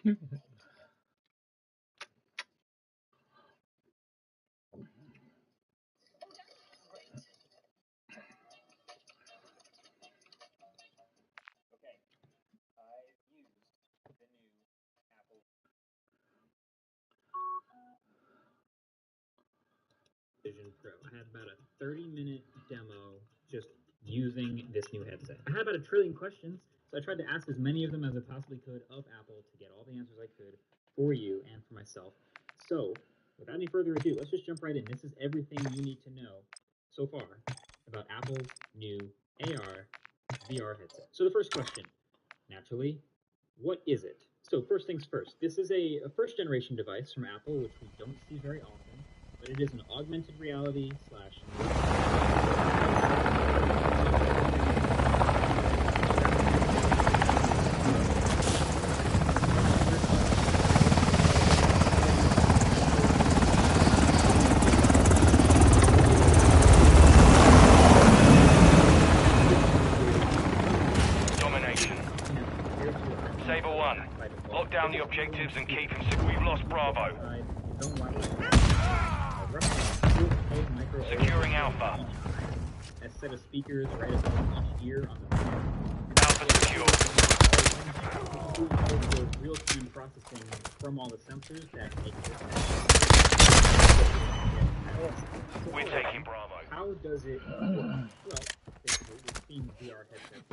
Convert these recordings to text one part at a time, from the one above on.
Vision Pro. I had about a 30-minute demo just using this new headset. I had about 1 trillion questions, so I tried to ask as many of them as I possibly could of Apple to get all the answers I could for you and for myself. So, without any further ado, let's just jump right in. This is everything you need to know so far about Apple's new AR VR headset. So the first question, naturally, what is it? So first things first, this is a first generation device from Apple, which we don't see very often, but it is an augmented reality slash the objectives and keep them. We've lost Bravo. Securing Alpha. A set of speakers right above each ear on the Alpha secure. Real-time processing from all the sensors that make this happen. We're taking Bravo. How does it work? Well, basically, we've seen VR headsets.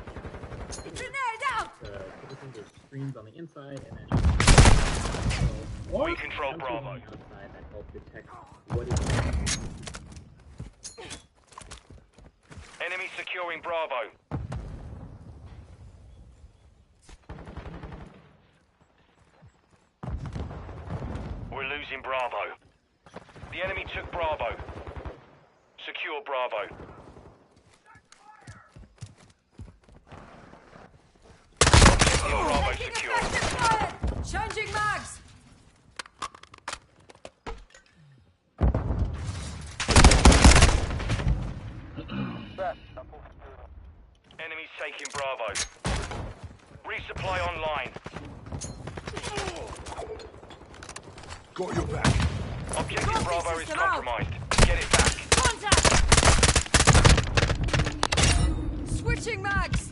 Grenade out! Typically, there's screens on the inside, and then we control Bravo. On the outside that help detect what is happening. Enemy securing Bravo. We're losing Bravo. The enemy took Bravo. Secure Bravo. Bravo secure. Changing mags. Enemies taking Bravo. Resupply online. Got your back. Objective Bravo is compromised. Get it back. Contact! Switching mags.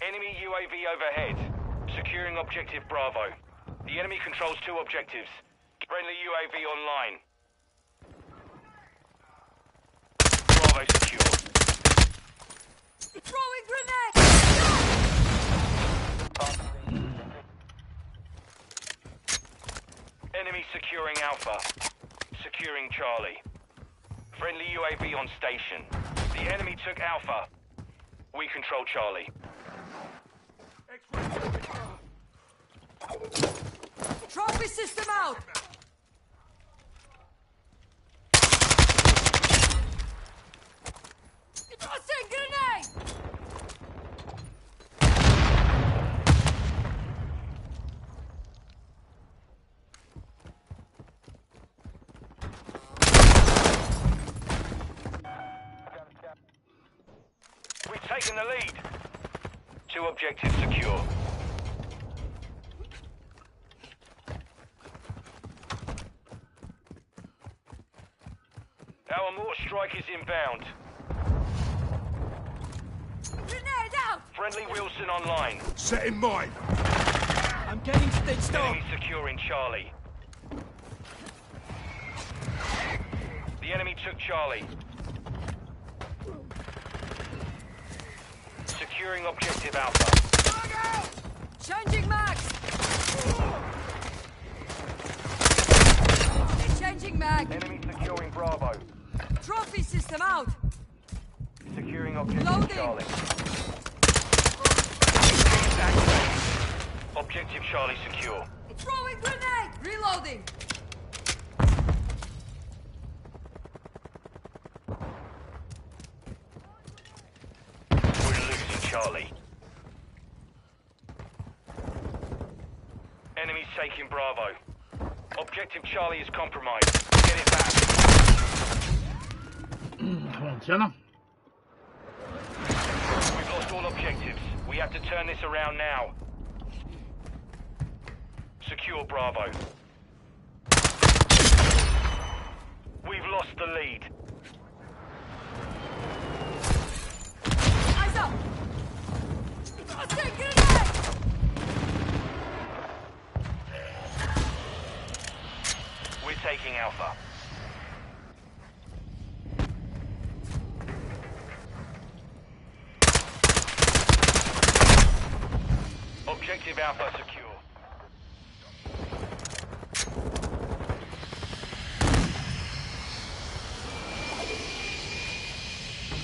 Enemy UAV overhead. Securing objective Bravo. The enemy controls 2 objectives. Friendly UAV online. Bravo secure. Throwing grenade! Enemy securing Alpha. Securing Charlie. Friendly UAV on station. The enemy took Alpha. We control Charlie. Trophy system out! Tossing grenade! We've taken the lead. 2 objectives secure. Our mortar strike is inbound. Grenade out! Friendly Wilson online. Set in mine. I'm getting stitched up. Enemy securing Charlie. The enemy took Charlie. Securing objective Alpha. Changing mags! Changing mag! Enemy securing Bravo. Trophy system out! Securing objective Loading. Charlie. Objective Charlie secure. Throwing grenade! Reloading! Charlie. Enemies taking Bravo. Objective Charlie is compromised. Get it back. Funciona. We've lost all objectives. We have to turn this around now. Secure Bravo. We've lost the lead. Eyes up! Tossing grenade! We're taking Alpha. Objective Alpha secure.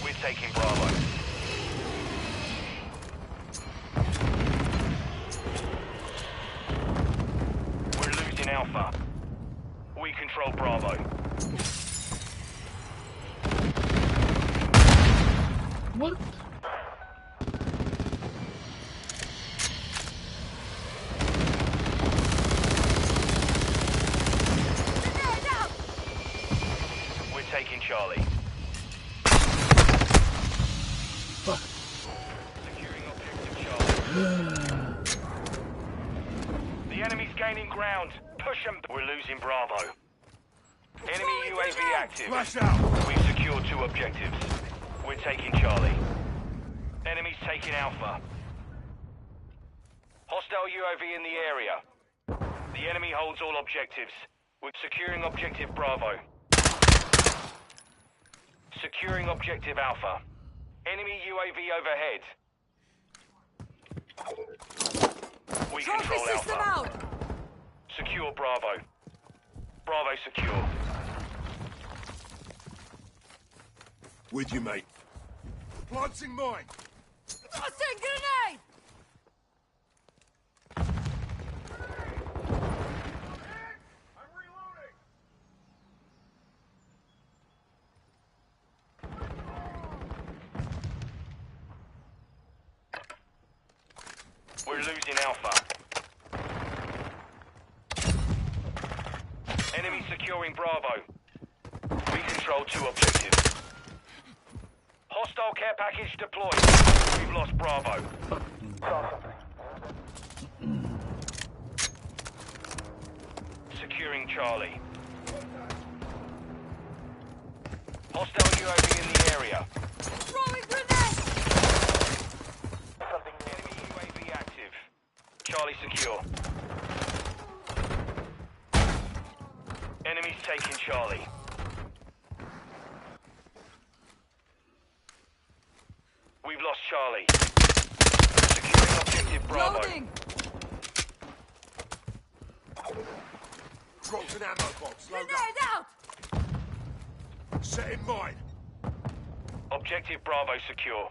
We're taking Bravo. We're losing Alpha. We control Bravo. What? Grenade out! We're taking Charlie. Fuck. Securing objective Charlie. The enemy's gaining ground. Push them. We're losing Bravo. Enemy UAV active. Flash out! We've secured 2 objectives. We're taking Charlie. Enemy's taking Alpha. Hostile UAV in the area. The enemy holds all objectives. We're securing objective Bravo. Securing objective Alpha. Enemy UAV overhead. We Trophy control system Alpha. out! Secure Bravo. Bravo secure. With you, mate. Planting mine! Tossing grenade! I'm reloading! We're losing Alpha. Enemy securing Bravo. We control 2 objectives. Hostile care package deployed. We've lost Bravo. Securing Charlie. Hostile UAV in the area. Throwing grenade! Enemy UAV active. Charlie secure. Enemies taking Charlie. We've lost Charlie. Securing objective Bravo. Loading! Dropped an ammo box, load up. Grenade out! Set in mine. Objective Bravo secure.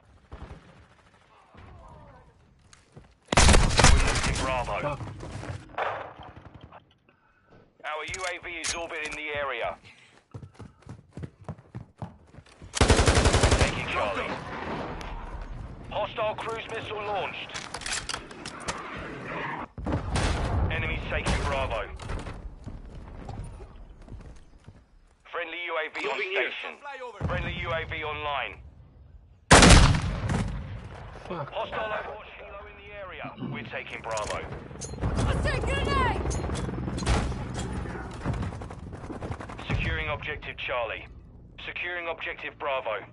We're losing Bravo. Fuck. Our UAV is orbiting the area. Taking Charlie. Hostile cruise missile launched. Enemies taking Bravo. Friendly UAV on station. Friendly UAV online. Fuck. Hostile Overwatch helo in the area. We're taking Bravo. Tossing grenade! Securing objective Charlie. Securing objective Bravo.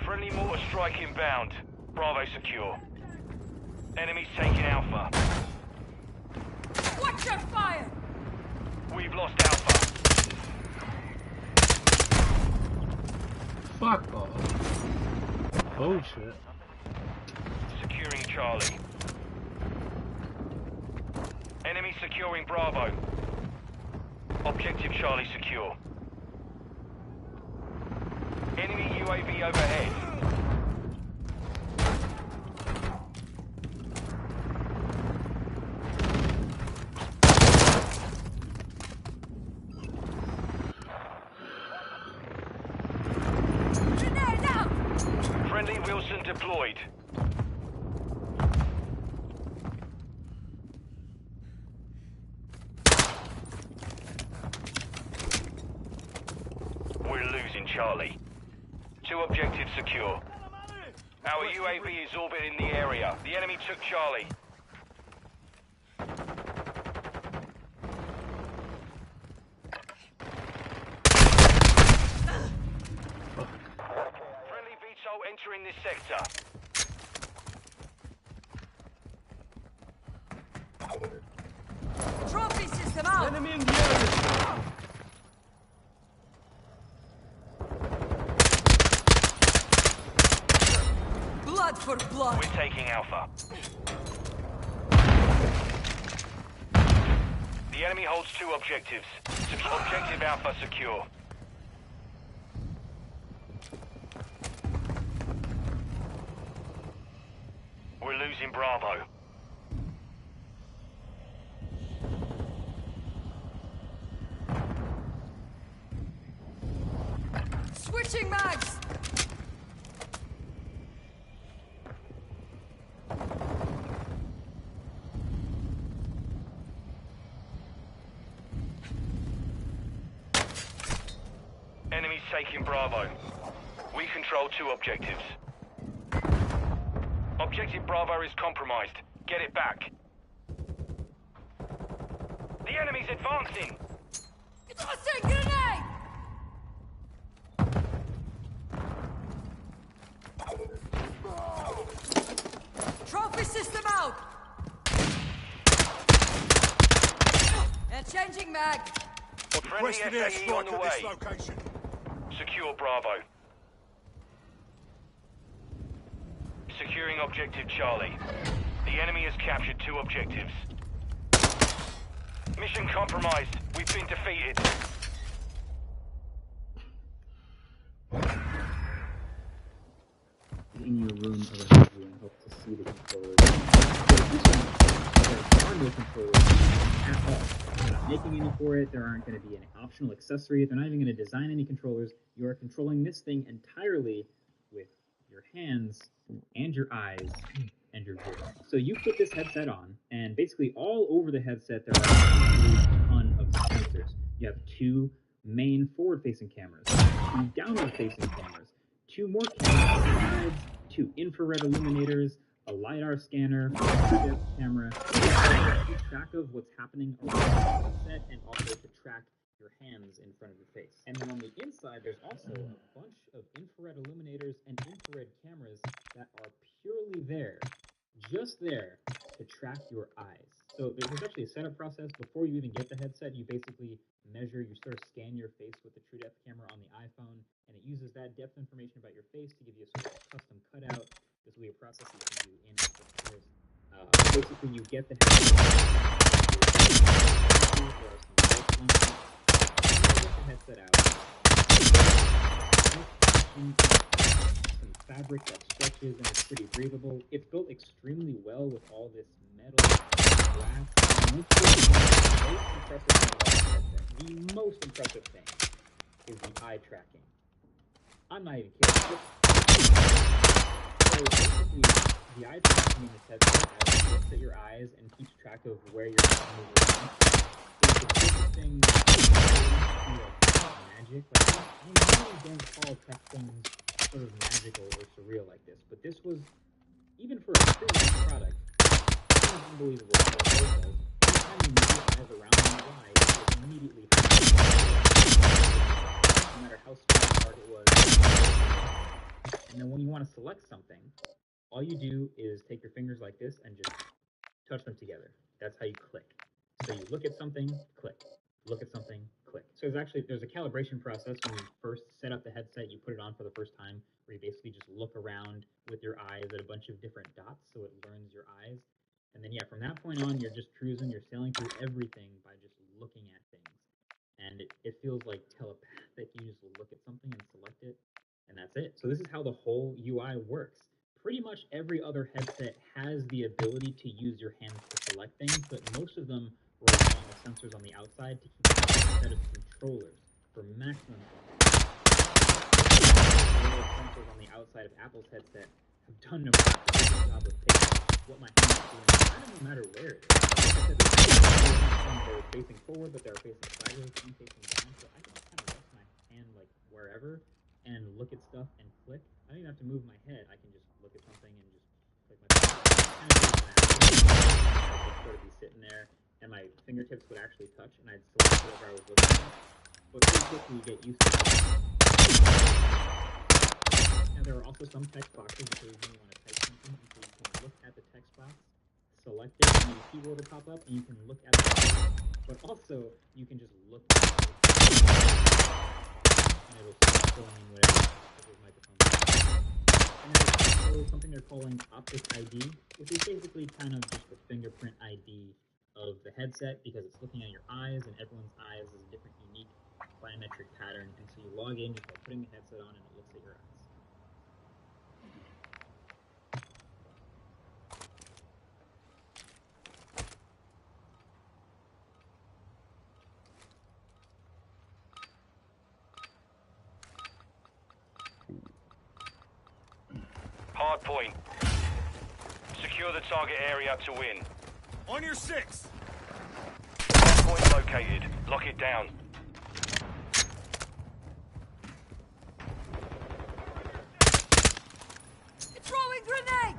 Friendly mortar strike inbound. Bravo secure. Enemies taking Alpha. Watch your fire! We've lost Alpha. Fuck off. Bullshit. Securing Charlie. Enemy securing Bravo. Objective Charlie secure. Enemy UAV overhead. Grenade out! Friendly Wilson deployed. objectives secure. Our UAV is orbiting the area. The enemy took Charlie. Friendly VTOL entering this sector. Trophy system out! Enemy in the area! Blood for blood! We're taking Alpha. The enemy holds 2 objectives. Objective Alpha secure. We're losing Bravo. Switching mags! Enemies taking Bravo. We control 2 objectives. Objective Bravo is compromised. Get it back. The enemy's advancing! Tossing grenade! Trophy system out! And changing mag! Friendly Requested SAE on airstrike the at this way. location. Secure Bravo. Securing objective Charlie. The enemy has captured 2 objectives. Mission compromised. We've been defeated. In your room around you and hope to see the controllers. There are no controllers at all. They're not making any for it. There aren't going to be any optional accessories. They're not even going to design any controllers. You are controlling this thing entirely with your hands and your eyes and your voice. So you put this headset on, and basically all over the headset there are a ton of sensors. You have 2 main forward-facing cameras, 2 downward-facing cameras, 2 more cameras on the sides, 2 infrared illuminators, a LiDAR scanner, a depth camera, to keep track of what's happening around the headset and also to track your hands in front of your face. And then on the inside, there's also a bunch of infrared illuminators and infrared cameras that are purely there, just there, to track your eyes. So there's actually a setup process. Before you even get the headset, you basically measure, you sort of scan your face with the true depth camera on the iPhone, and it uses that depth information about your face to give you a sort of custom cutout. This will be a process that you can do in Apple stores. Basically, you get the headset. Headset out. Some fabric that stretches and is pretty breathable. It's built extremely well with all this metal, glass. The most impressive thing is the eye tracking. I'm not even kidding. So basically, the eye tracking in this headset looks at your eyes and keeps track of where your eyes move around. It's the closest thing magic. Like, I normally don't call tech things sort of magical or surreal like this, but this was, even for a pretty new product, kind of unbelievable. So it does. Anytime you move your eyes around in the eye, it immediately no matter how small the target was. And then when you want to select something, all you do is take your fingers like this and just touch them together. That's how you click. So you look at something, click. Look at something, click. So there's a calibration process when you first set up the headset, you put it on for the first time, where you basically just look around with your eyes at a bunch of different dots, so it learns your eyes. And then, yeah, from that point on, you're just cruising, you're sailing through everything by just looking at things. And it feels like telepathic. You just look at something and select it, and that's it. So this is how the whole UI works. Pretty much every other headset has the ability to use your hands to select things, but most of them rely on the sensors on the outside to keep a set of controllers for maximum the sensors on the outside of Apple's headset have done a pretty good job of picking what my hands are doing, kind of no matter where it is. Like I said, they're facing forward, but they're facing sideways and facing down, so I can just kind of rest my hand like wherever, and look at stuff and click. I don't even have to move my head. I can just look at something and just click my finger. I'd just sort of be sitting there, and my fingertips would actually touch, and I'd select whatever I was looking at. But pretty quickly you get used to it. Now there are also some text boxes occasionally you want to type something, and so you can look at the text box, select it, and the keyboard will pop up, and you can look at the text, but also you can just look at it, and it'll start filling in whatever the microphone is. And there's also something they're calling optic ID, which is basically kind of just the fingerprint ID of the headset, because it's looking at your eyes, and everyone's eyes is a different, unique biometric pattern, and so you log in just by putting the headset on, and it looks at your eyes. Hard point. Secure the target area to win. On your 6! Hard point located. Lock it down. Throwing grenade!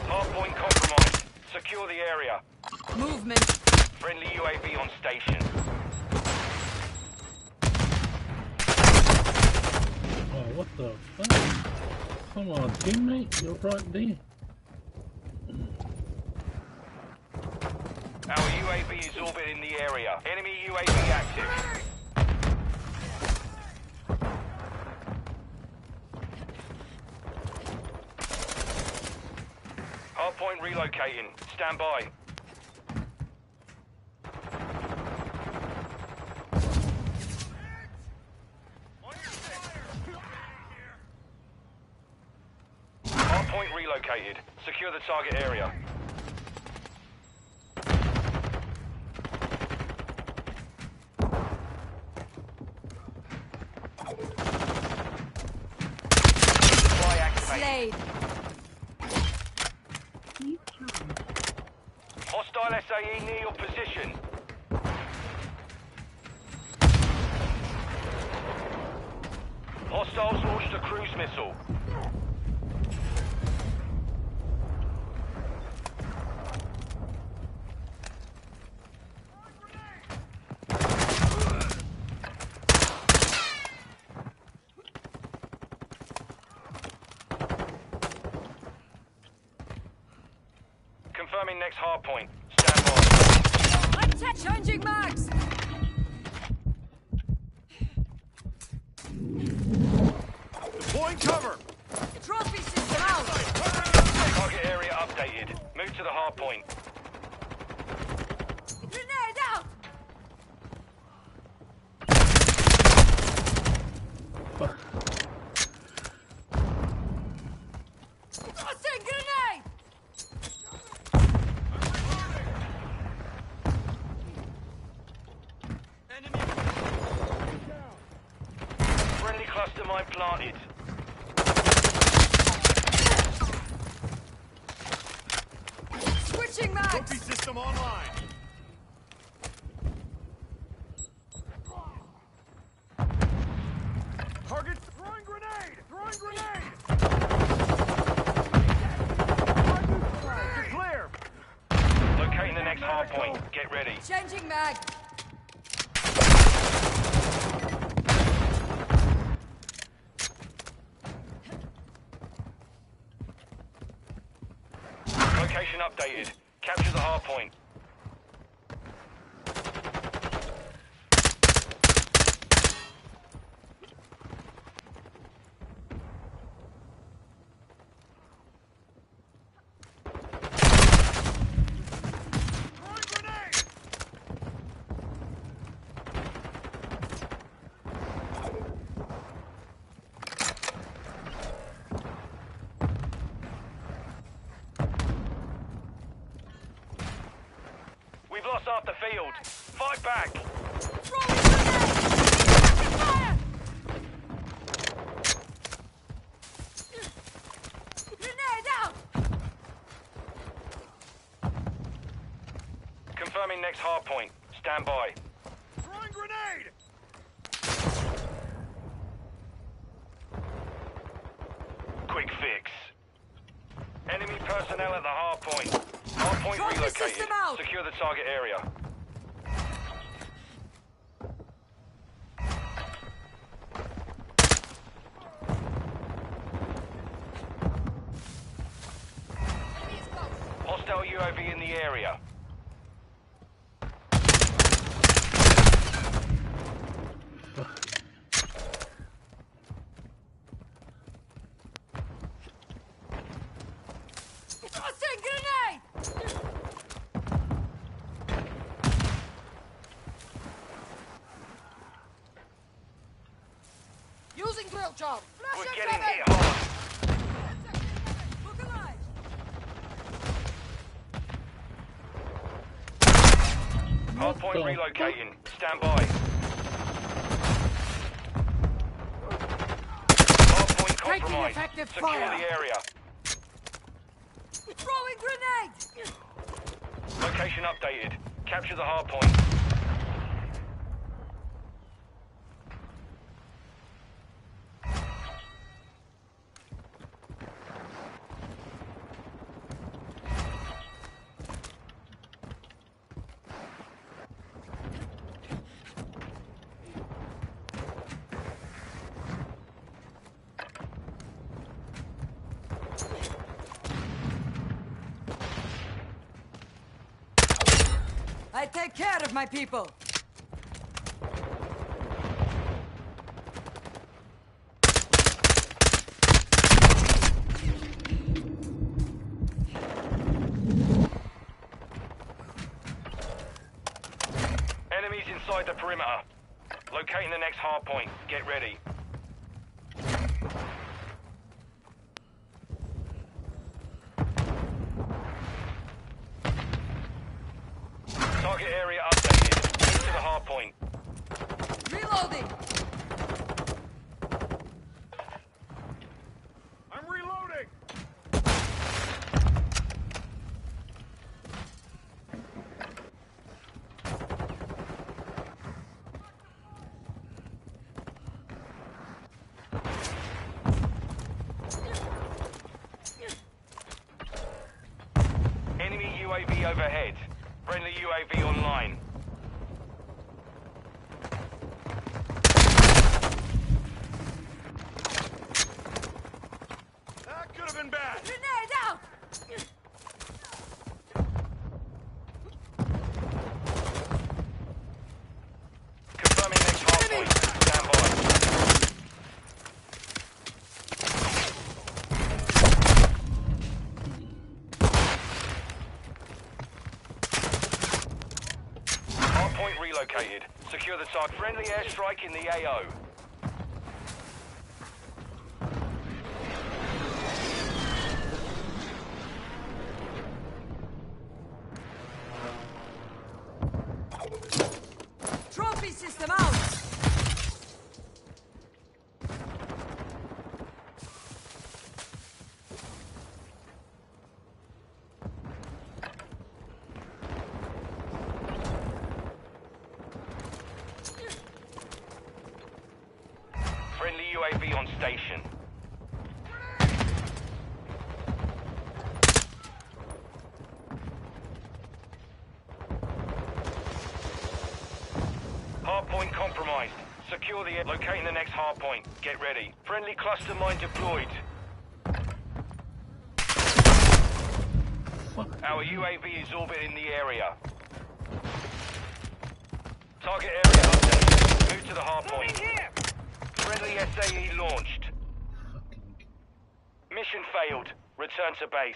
Hardpoint compromised. Secure the area. Movement. Friendly UAV on station. Oh, what the fuck? Come on, teammate, you're right there. Our UAV is orbiting the area. Enemy UAV active. Hardpoint relocating. Stand by. Hardpoint relocated. Secure the target area. Supply activated. Slade. Hostile SAE near your position. Hostiles launched a cruise missile. Confirming next hard point. Stand by. I'm changing mags! Deploying cover! Trophy system out! Target area updated. Move to the hard point. Grenade out! Tossing grenade! Friendly cluster mine planted. Switching Trophy mags! system online! Target throwing grenade! Throwing grenade! You're clear! Locating the next hard point. Get ready. Changing mag! Location updated. Capture the hard point. Throwing grenade! We've lost half the field. back. Throwing grenade! Taking fire! Grenade out! Confirming next hard point. Stand by. Throwing grenade! Quick fix. Enemy personnel at the hard point. Hard point Trophy relocated. system out. Secure the target area. Enemy is close. Hostile UAV in the area. Tossing grenade! Using drill job. We're Flash getting incoming! hit hard. Look alive! Hard point the relocating. Stand by. Hard point Taking compromised. effective Secure fire. the area. Throwing grenade! Location updated. Capture the hard point. I take care of my people. Enemies inside the perimeter. Locating the next hard point. Get ready. Target area updated. Move to the hard point. Reloading! I'm reloading! Enemy UAV overhead. Friendly UAV online. That could have been bad! Grenade out! Confirming next hard point. Stand by. Hard point relocated. Secure the target. Friendly airstrike in the AO. Trophy system out! Friendly UAV on station. Hard point compromised. Secure the locating the next hard point. Get ready. Friendly cluster mine deployed. Our UAV is orbiting the area. Target area updated. Move to the hard point. Friendly SAE launched. Mission failed. Return to base.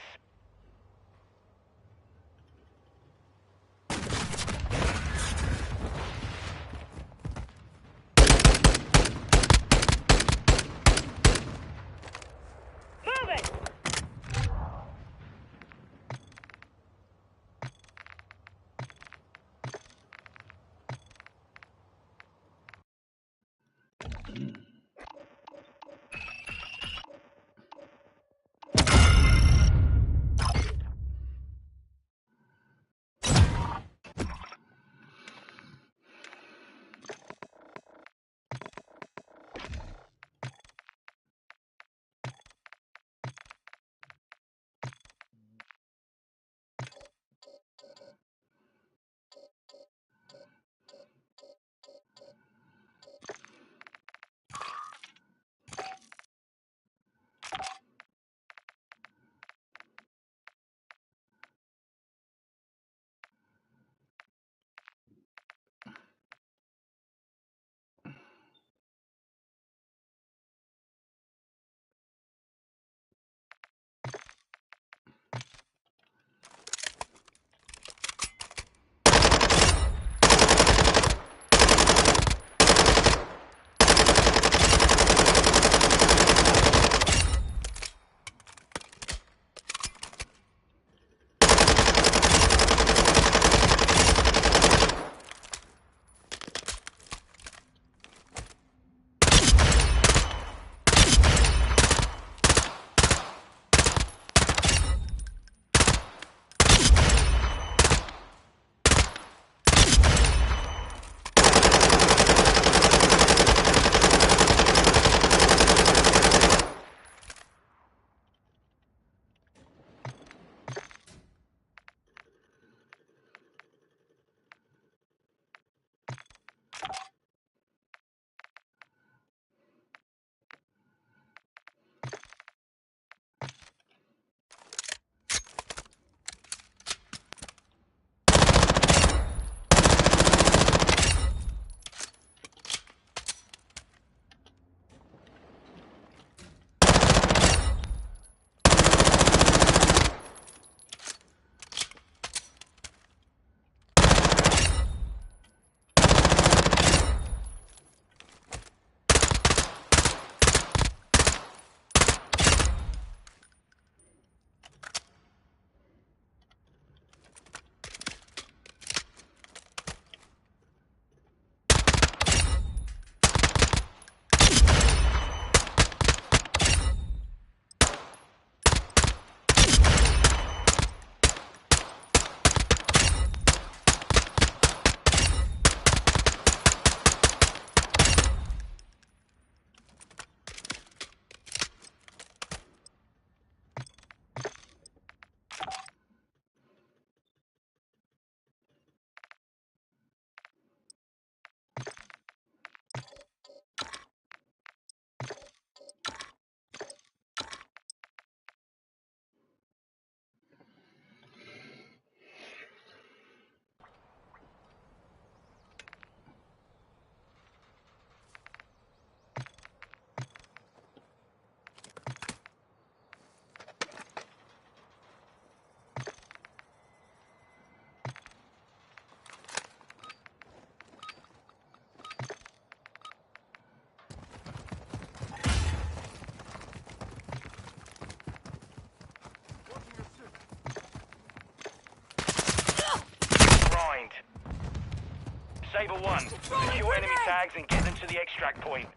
Ultra One. Secure enemy tags and get them to the extract point.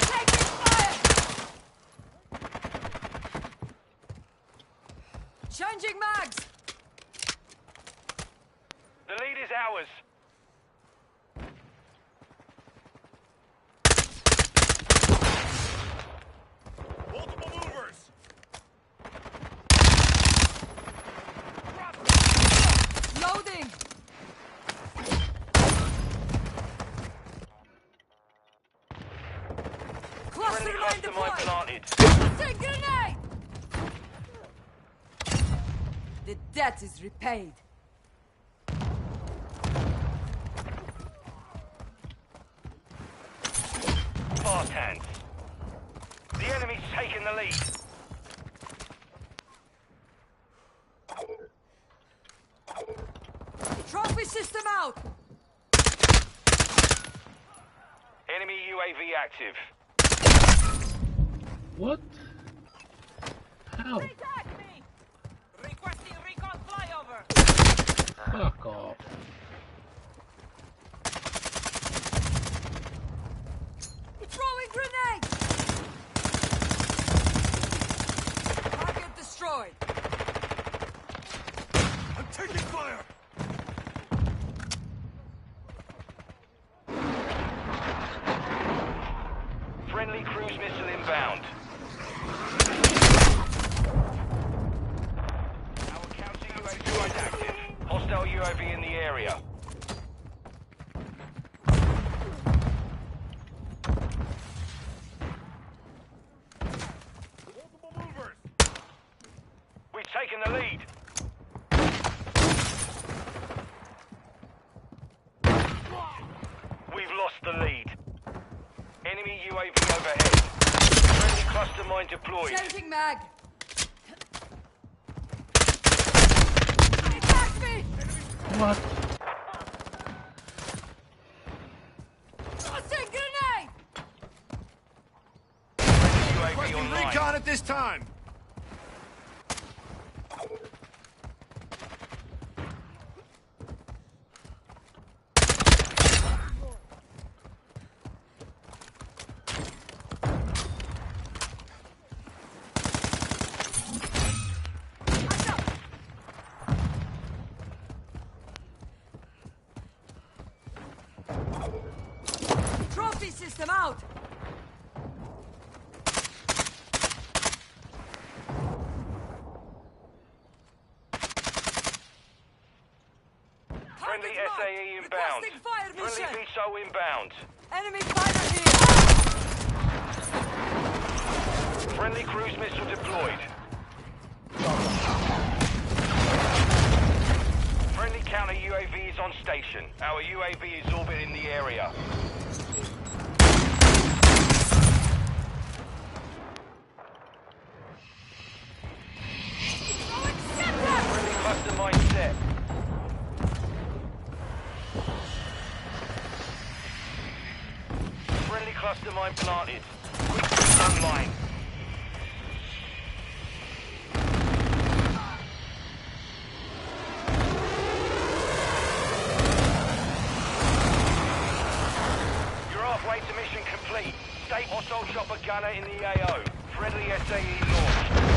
Taking fire! Changing mags! The lead is ours. Multiple movers! Loading! Cluster Friendly mine cluster mine deployed! planted. Tossing grenade! The debt is repaid. Fast hands. The enemy's taken the lead. Trophy system out! Enemy UAV active. What? How? Attack me! Requesting recon flyover! Fuck off. Throwing grenade! Target destroyed! I'm taking fire! Friendly cruise missile inbound. Our counter UAV is active. Hostile UAV in the area. Multiple movers! We've taken the lead. We've lost the lead. Enemy UAV overhead. Friendly cluster mine deployed. Changing mag! Attack me! What? Tossing grenade! UAV Requesting online. recon at this time! Trophy system out! Friendly Target marked. SAE inbound. Requesting fire Friendly mission! VSO inbound. Enemy fighter here! Friendly cruise missile deployed. Friendly counter UAV is on station. Our UAV is orbiting the area. Friendly cluster mine set. Friendly cluster mine planted. Quick online. You're halfway to mission complete. State hostile chopper gunner in the AO. Friendly SAE launched.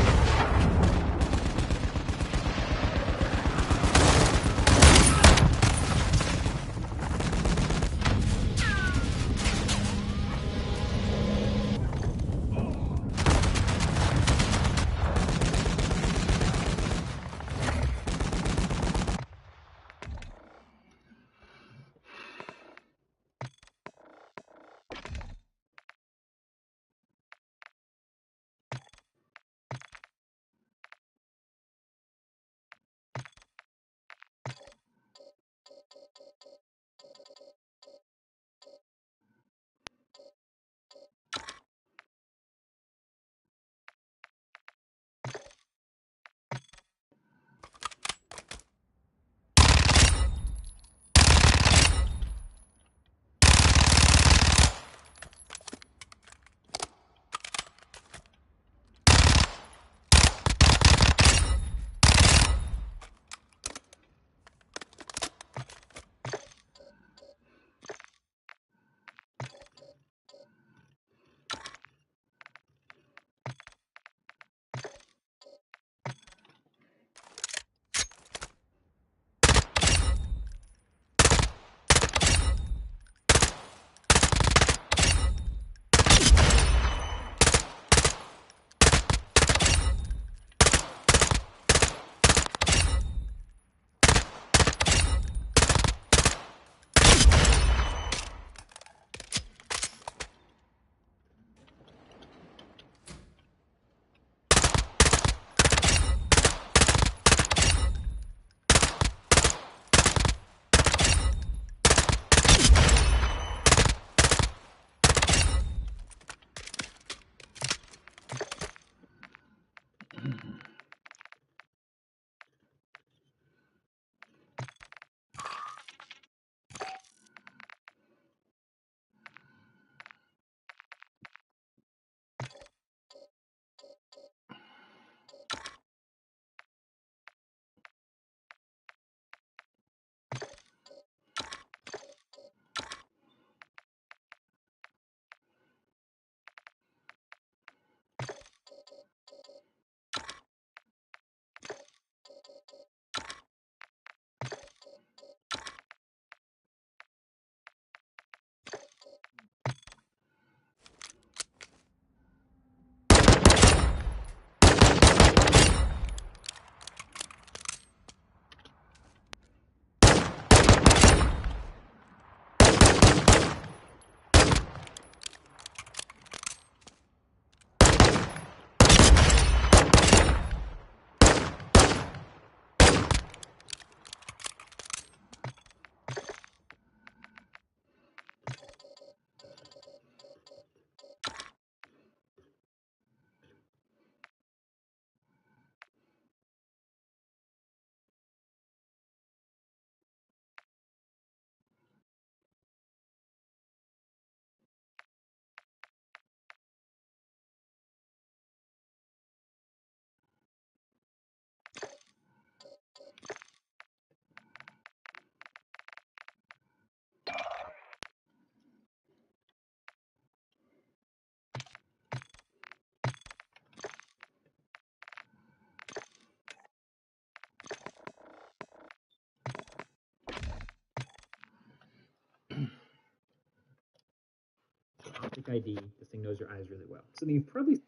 ID. This thing knows your eyes really well. So you've probably...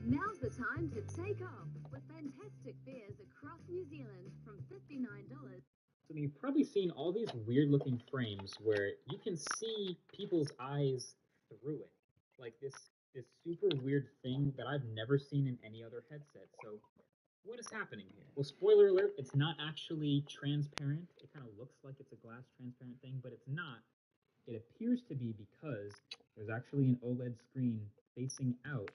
Now's the time to take off with fantastic fares across New Zealand from $59. So you've probably seen all these weird-looking frames where you can see people's eyes through it. Like this super weird thing that I've never seen in any other headset. So what is happening here? Well, spoiler alert, it's not actually transparent. It kind of looks like it's a glass transparent thing, but it's not. It appears to be because there's actually an OLED screen facing out.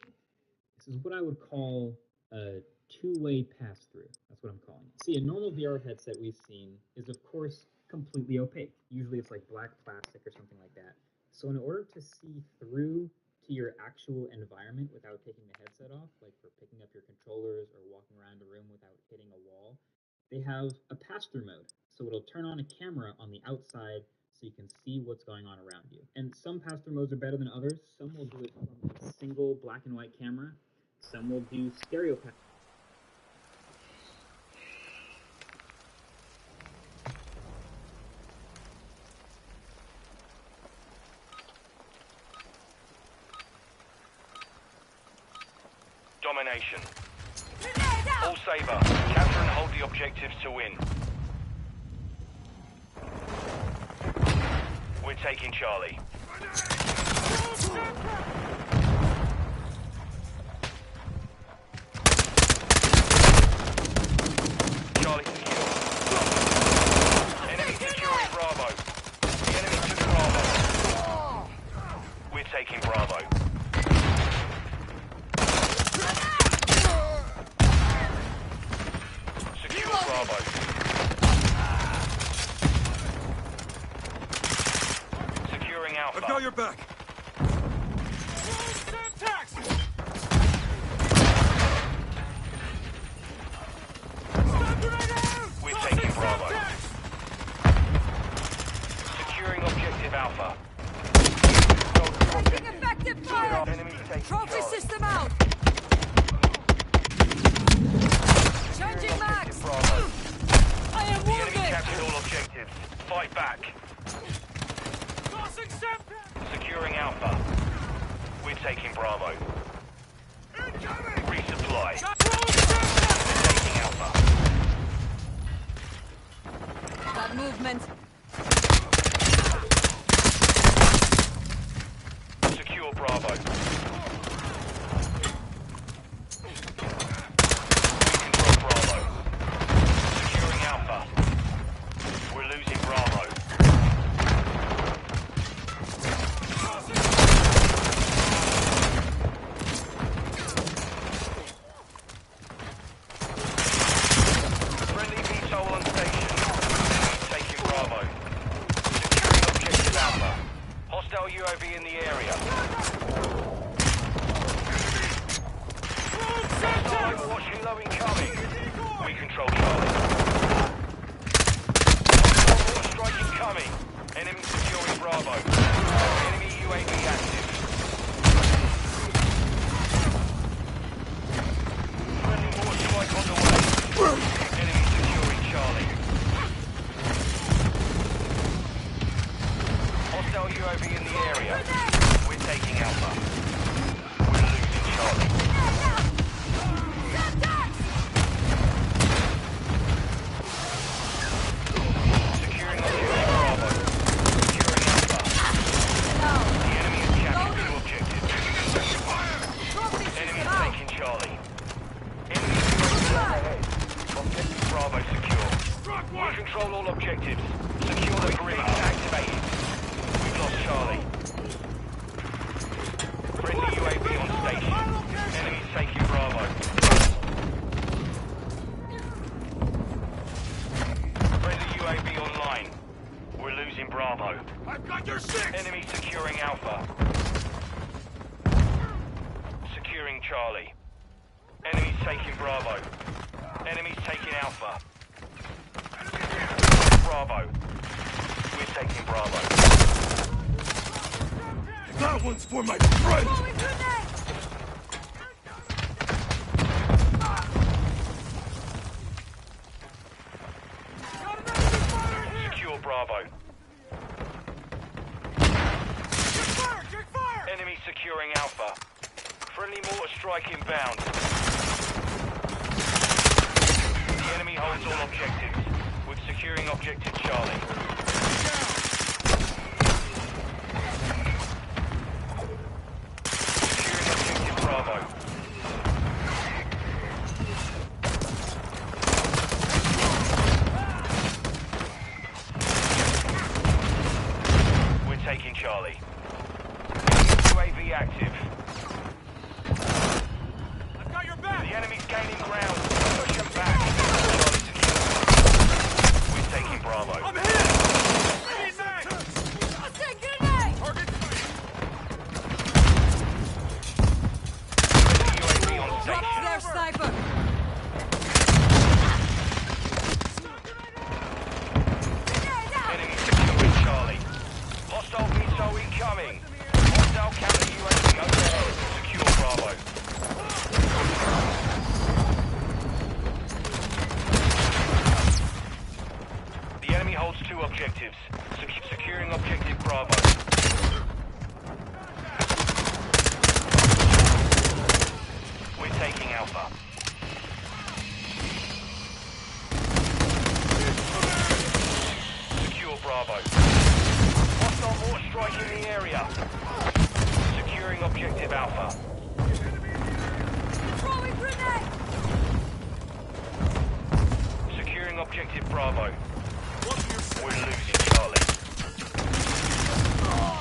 This is what I would call a two-way pass-through. That's what I'm calling it. See, a normal VR headset we've seen is, of course, completely opaque. Usually it's like black plastic or something like that. So in order to see through to your actual environment without taking the headset off, like for picking up your controllers or walking around a room without hitting a wall, they have a pass-through mode. So it'll turn on a camera on the outside so you can see what's going on around you. And some pass-through modes are better than others. Some will do it from a single black and white camera. Some will do stereo pass. Domination. All Sabre, capture and hold the objectives to win. We're taking Charlie. Charlie secure. Enemy securing Bravo. The enemy took Bravo. We're taking Bravo. Secure Bravo. Securing Alpha. I've got your back. We're taking Bravo. Securing objective Alpha. Taking effective fire! Enemy taking Trophy Charlie. system out! Changing max! Bravo. I am The enemy wounded! captured all objectives. Fight back. Securing Alpha. We're taking Bravo. Resupply. Taking Alpha. That movement. Secure Bravo. We control Bravo. Securing Alpha. We're losing Bravo. Friendly VTOL on station. Taking Bravo. Securing objective Alpha. Hostile UAV in the area. Hostile Overwatch Hilo incoming. We control Charlie. Hostile Overwatch strike incoming. Enemy securing Bravo. Enemy UAV active. Friendly Morse strike on the way. Enemy securing Charlie. Hostile UAV in the area. We're taking Alpha. We're losing Charlie. Securing objective Bravo. Securing Alpha. The enemy has captured two objectives. Enemy is taking Charlie. Enemy ahead. Objective Bravo secure. We control all objectives. Secure the perimeter activated. We've lost Charlie. Friendly UAV on station. Enemies taking Bravo. Friendly UAV online. We're losing Bravo. I've got your six! Enemy securing Alpha. Securing Charlie. Enemies taking Bravo. Enemies taking Alpha. Bravo. We're taking Bravo. That one's for my friend! Secure Bravo. Check fire! Enemy securing Alpha. Friendly mortar strike inbound. The enemy holds all objectives. We're securing objective Charlie. Securing objective Bravo. We're taking Charlie. UAV active. I've got your back! The enemy's gaining ground. Push them back. Charlie secure. We're taking Bravo. I'm hit! Need mag! Tossing grenade! Target clear! UAV on Drop station. there, sniper! Grenade out! Enemy securing Charlie. Hostile VTOL incoming. Hostile counter UAV overhead. Secure Bravo. The enemy holds two objectives. Securing objective Bravo. We're taking Alpha. Secure Bravo. Hostile mortar strike in the area. Securing objective Alpha. Throwing grenade! Securing objective Bravo. What's your We're losing Charlie.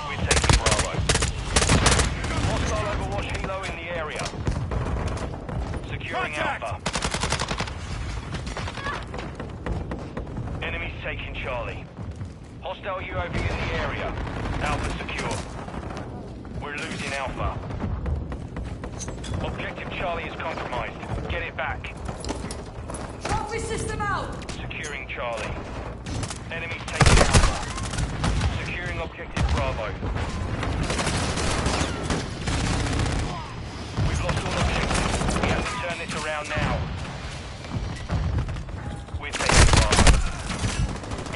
We're taking Bravo. Hostile Overwatch helo in the area. Securing Contact! Alpha. Enemies taking Charlie. Hostile UAV in the area. Alpha secure. We're losing Alpha. Objective Charlie is compromised. Get it back. Trophy system out! Securing Charlie. Enemies taking Alpha. Securing objective Bravo. We've lost all objectives. We have to turn this around now. We're taking Bravo.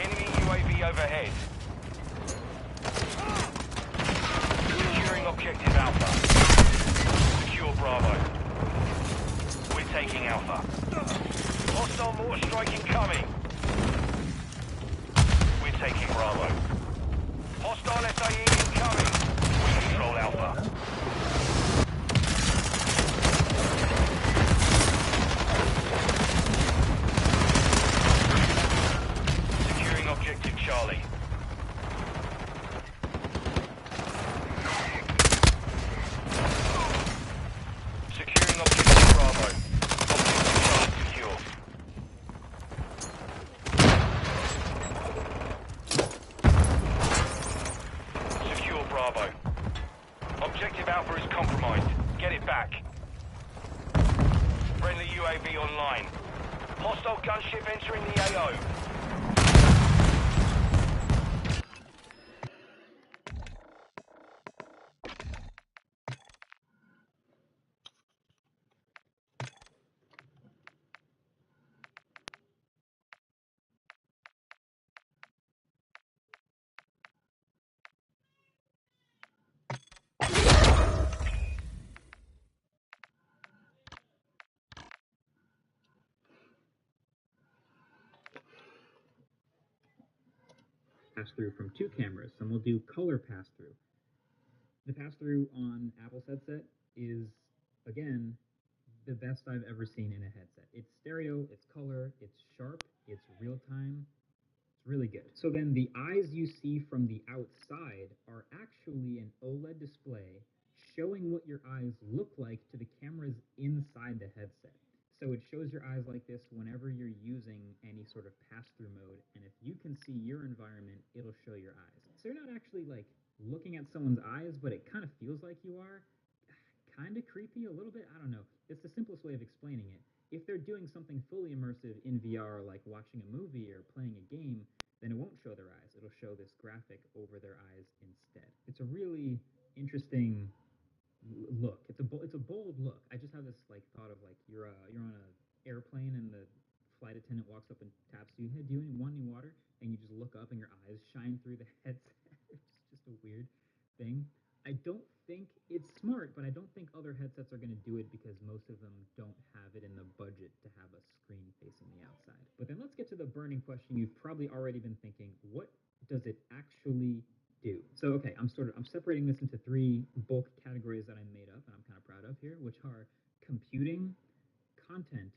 Enemy UAV overhead. Securing objective Alpha. Secure Bravo. We're taking Alpha. Hostile mortar strike incoming. We're taking Bravo. Hostile SAE incoming. We control Alpha. Securing objective Charlie. Securing objective Bravo. Objective Charlie secure. Secure Bravo. Objective Alpha is compromised. Get it back. Friendly UAV online. Hostile gunship entering the AO. Pass-through from two cameras, and we'll do color pass-through. The pass-through on Apple's headset is, again, the best I've ever seen in a headset. It's stereo, it's color, it's sharp, it's real-time. It's really good. So then the eyes you see from the outside are actually an OLED display showing what your eyes look like to the cameras inside the headset. So it shows your eyes like this whenever you're using any sort of pass-through mode, and if you can see your environment, it'll show your eyes. So you're not actually like looking at someone's eyes, but it kind of feels like you are. Kind of creepy, a little bit, I don't know. It's the simplest way of explaining it. If they're doing something fully immersive in VR, like watching a movie or playing a game, then it won't show their eyes. It'll show this graphic over their eyes instead. It's a really interesting look. It's a bold look. I just have this like thought of like you're on a airplane and the flight attendant walks up and taps you. Hey, do you want any water? And you just look up and your eyes shine through the headset. It's just a weird thing. I don't think but I don't think other headsets are going to do it because most of them don't have it in the budget to have a screen facing the outside. But then let's get to the burning question you've probably already been thinking. What does it actually do? So, okay, I'm separating this into three bulk categories that I made up and I'm kind of proud of here, which are computing, content,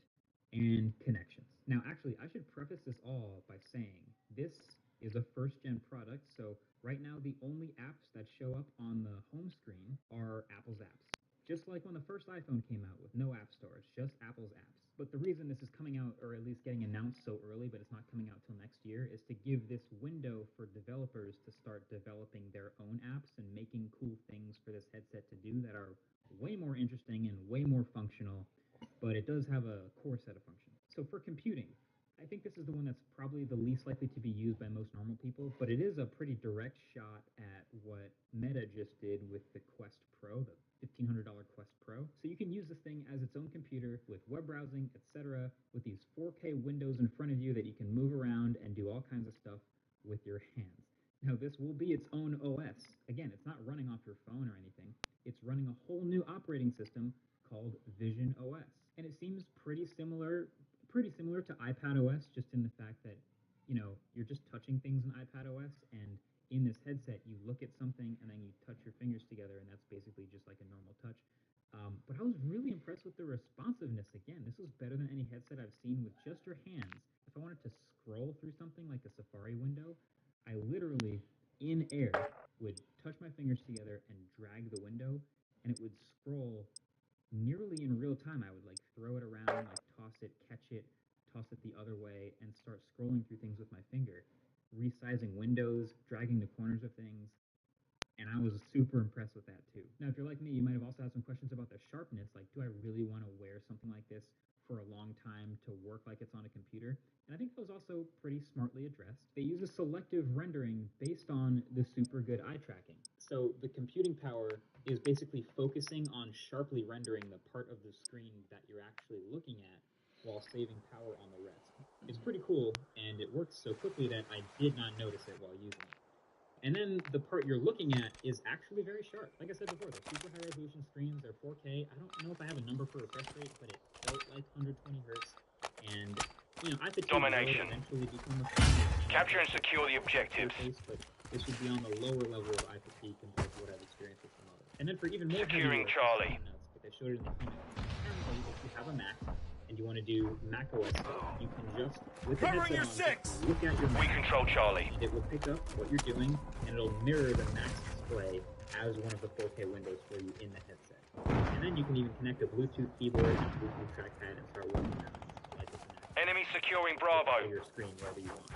and connections. Now, actually, I should preface this all by saying this is a first-gen product, so right now the only apps that show up on the home screen are Apple's apps. Just like when the first iPhone came out with no app store, it's just Apple's apps. But the reason this is coming out, or at least getting announced so early, but it's not coming out till next year, is to give this window for developers to start developing their own apps and making cool things for this headset to do that are way more interesting and way more functional, but it does have a core set of functions. So for computing, I think this is the one that's probably the least likely to be used by most normal people, but it is a pretty direct shot at what Meta just did with the Quest Pro, the $1,500 Quest Pro. So you can use this thing as its own computer with web browsing, etc., with these 4K windows in front of you that you can move around and do all kinds of stuff with your hands. Now, this will be its own OS. Again, it's not running off your phone or anything. It's running a whole new operating system called Vision OS. And it seems pretty similar to iPad OS, just in the fact that, you're just touching things in iPad OS, and in this headset, you look at something and then you touch your fingers together, and that's basically just like a normal touch. But I was really impressed with the responsiveness. Again, this was better than any headset I've seen with just your hands. If I wanted to scroll through something like a Safari window, I literally, in air, would touch my fingers together and drag the window, and it would scroll nearly in real time. I would throw it around, toss it, catch it, toss it the other way, and start scrolling through things with my finger, resizing windows, dragging the corners of things, and I was super impressed with that too. Now, if you're like me, you might have also had some questions about the sharpness, do I really want to wear something like this for a long time to work like it's on a computer? And I think that was also pretty smartly addressed. They use a selective rendering based on the super good eye tracking. So the computing power is basically focusing on sharply rendering the part of the screen that you're actually looking at while saving power on the rest. It's pretty cool, and it works so quickly that I did not notice it while using it. And then the part you're looking at is actually very sharp. Like I said before, they're super high resolution screens, they're 4K. I don't know if I have a number for refresh rate, but it felt like 120 hertz. And, I could Domination. eventually become a Capture and secure the objectives. But this would be on the lower level of eye fatigue compared to what I've experienced with some others. And then for even more Securing heavy work, Charlie. nuts, but they showed it in the keynote. Apparently, if you have a Mac and you want to do Mac OS stuff, you can just, with the Covering headset your on, six! look at your We Mac, control Charlie. and it will pick up what you're doing, and it'll mirror the Mac's display as one of the 4K windows for you in the headset. And then you can even connect a Bluetooth keyboard and Bluetooth trackpad and start working around like it's an app. Enemy securing Bravo. Your screen wherever you want.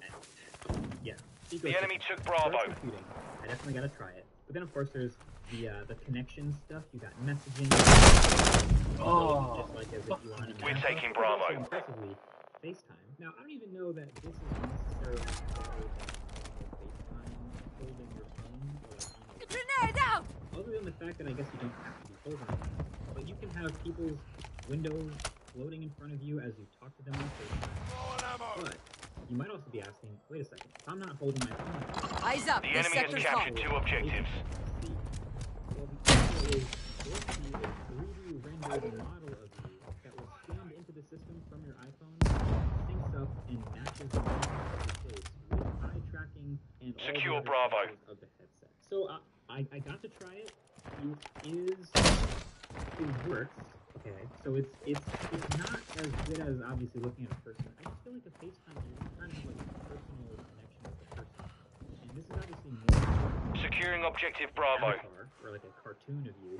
And, yeah. The enemy took So Bravo. that's computing. I definitely gotta try it. But then of course there's the connection stuff. You got messaging. Oh. Just like as if you were on a We're Mac. taking Also Bravo. impressively, FaceTime. Now I don't even know that this is necessarily better than FaceTime holding your phone or on a Grenade out! other than the fact that I guess you don't have to be holding it. But you can have people's windows floating in front of you as you talk to them on FaceTime. But you might also be asking, wait a second, if I'm not holding my phone, Eyes up, The this enemy has sector's captured hot. 2 objectives. well, the idea is you'll see a 3D rendered model of you that will scan into the system from your iPhone, syncs up, and matches the movement of your face with eye tracking and all Secure the other Bravo. features of the headset. So I got to try it. It works. Okay, so it's not as good as obviously looking at a person. I just feel like a FaceTime is kind of like a personal connection with the person. And this is obviously more Securing objective Bravo. avatar, or like a cartoon of you,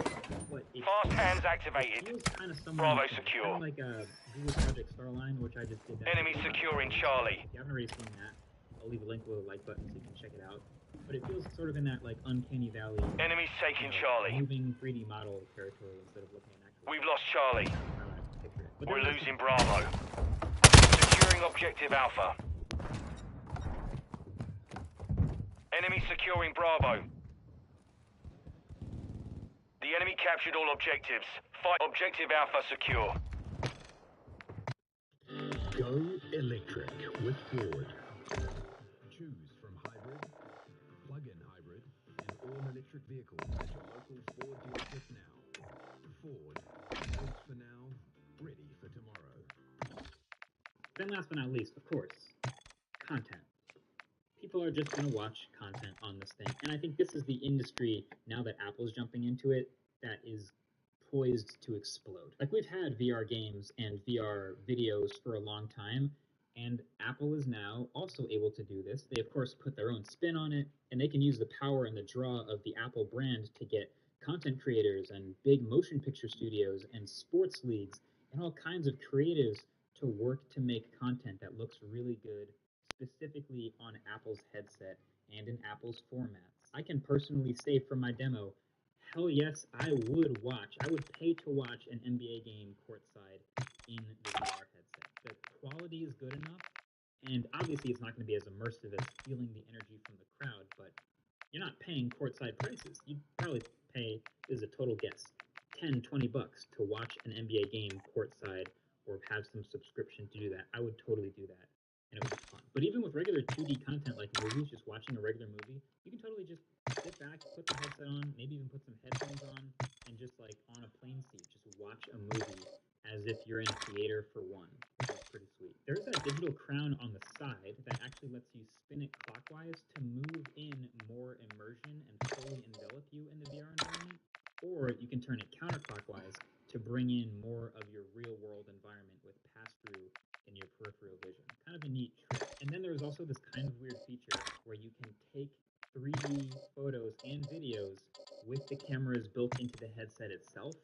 but it Fast hands it activated. feels kind of similar. Bravo to secure. kind of like a Google Project Starline, which I just did that. Enemy securing Charlie. If you haven't already seen that, I'll leave a link with a like button so you can check it out. But it feels sort of in that uncanny valley. Enemy's taking Charlie. Moving 3D model territory instead of looking at actual. We've lost Charlie. How I picture it. But We're that's losing the- Bravo. Securing objective Alpha. Enemy securing Bravo. The enemy captured all objectives. Fight objective Alpha secure. Go electric with Ford. Choose from hybrid, plug-in hybrid, and all-electric vehicles at your local Ford dealer. Then last but not least, of course, content. People are just going to watch content on this thing. And I think this is the industry, now that Apple's jumping into it, that is poised to explode. Like, we've had VR games and VR videos for a long time, and Apple is now also able to do this. They, of course, put their own spin on it, and they can use the power and the draw of the Apple brand to get content creators and big motion picture studios and sports leagues and all kinds of creatives to work to make content that looks really good, specifically on Apple's headset and in Apple's formats. I can personally say from my demo, hell yes, I would pay to watch an NBA game courtside in the VR headset. The quality is good enough, and obviously it's not going to be as immersive as feeling the energy from the crowd, but you're not paying courtside prices. You'd probably pay, this is a total guess, $10, $20 to watch an NBA game courtside or have some subscription to do that. I would totally do that, and it would be fun. But even with regular 2D content like movies, just watching a regular movie, you can totally just sit back, put the headset on, maybe even put some headphones on, and just like on a plane seat, just watch a movie as if you're in a theater for one, which is pretty sweet. There's that digital crown on the side that actually lets you spin it clockwise to move in more immersion and fully envelop you in the VR environment, or you can turn it counterclockwise to bring in more of your real-world environment with pass-through in your peripheral vision. Kind of a neat trick. And then there's also this kind of weird feature where you can take 3D photos and videos with the cameras built into the headset itself,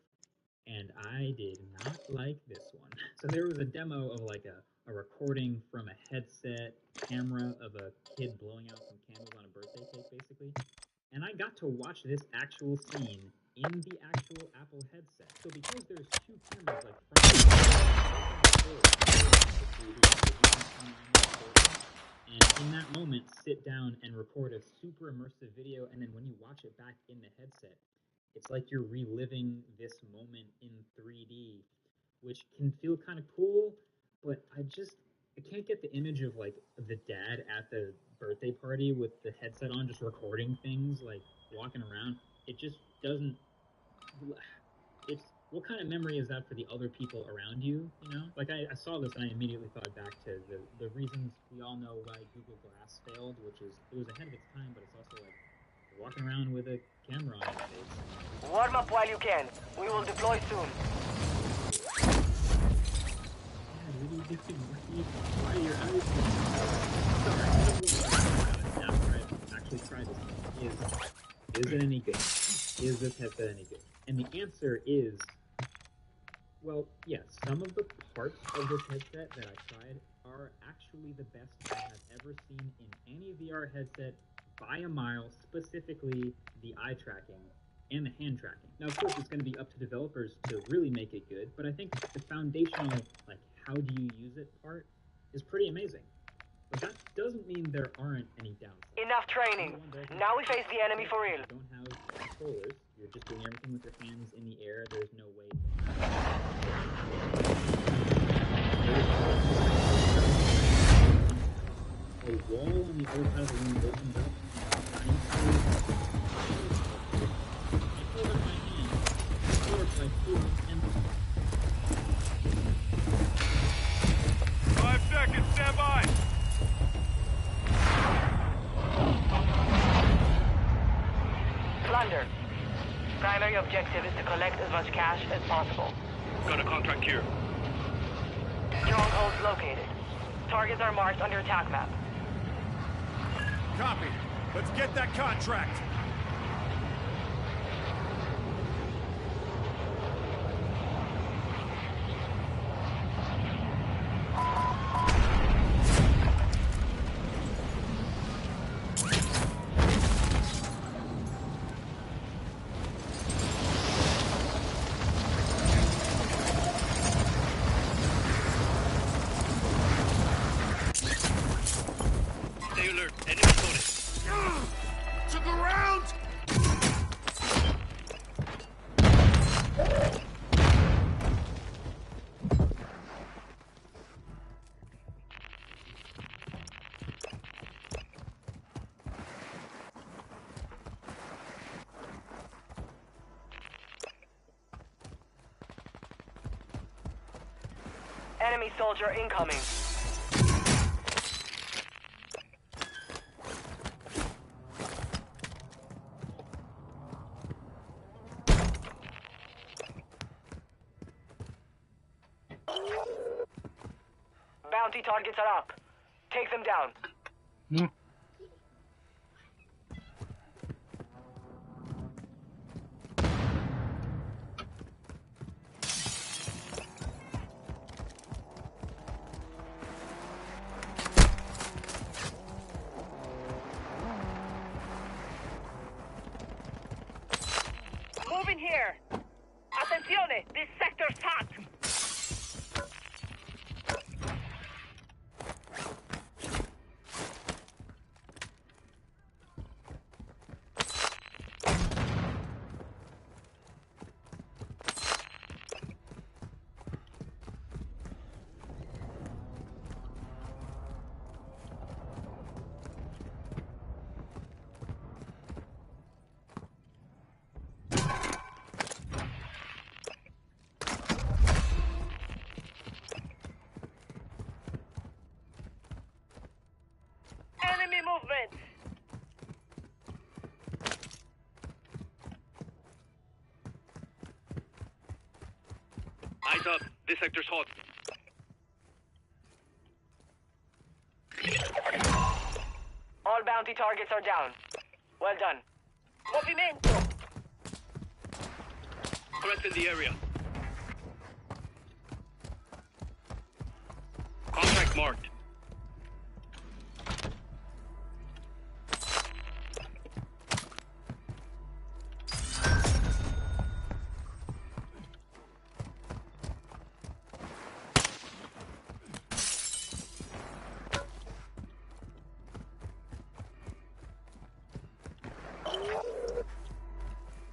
and I did not like this one. So there was a demo of like a recording from a headset camera of a kid blowing out some candles on a birthday cake, basically. And I got to watch this actual scene in the actual Apple headset. So because there's two cameras like front and in that moment sit down and record a super immersive video, and then when you watch it back in the headset, it's like you're reliving this moment in 3D, which can feel kind of cool, but I can't get the image of like the dad at the birthday party with the headset on just recording things, like walking around. It just doesn't, it's, what kind of memory is that for the other people around you, you know? Like, I saw this and I immediately thought back to the reasons we all know why Google Glass failed, which is, it was ahead of its time, but it's also like, you're walking around with a camera on your face. Warm up while you can. We will deploy soon. Why are your eyes sorry, after I actually tried this, is it any good? Is this headset any good? And the answer is, well, yes, some of the parts of this headset that I tried are actually the best I have ever seen in any VR headset by a mile, specifically the eye tracking and the hand tracking. Now, of course, it's going to be up to developers to really make it good, but I think the foundational, like, how do you use it part is pretty amazing. But that doesn't mean there aren't any downsides. Enough training. Now we face the enemy for real. You don't have controllers. You're just doing everything with your hands in the air. There's no way. A wall on the other side of the room opens up. I hold up my hand. It works like food and 5 seconds, stand by! Plunder. Primary objective is to collect as much cash as possible. Got a contract here. Strongholds located. Targets are marked on your attack map. Copy. Let's get that contract. Stay alert. Enemy spotted. To the ground! Enemy soldier incoming. bounty targets are up. Take them down. Hmm. Moving here. Attenzione, this sector's hot. Enemy movement. Eyes up. This sector's hot. All bounty targets are down. Well done. Movimento. Threats in the area. Contract marked.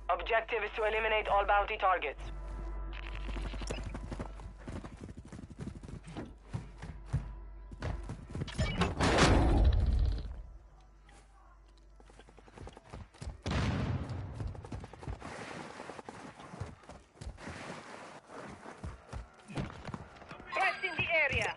Objective is to eliminate all bounty targets. Threats in the area.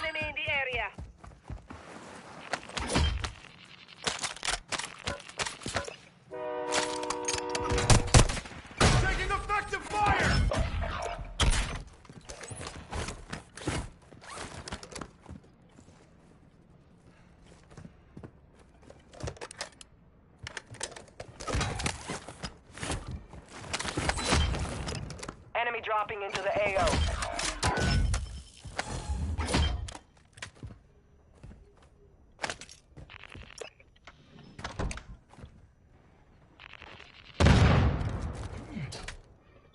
Enemy in the area. Taking effective fire! Enemy dropping into the AO.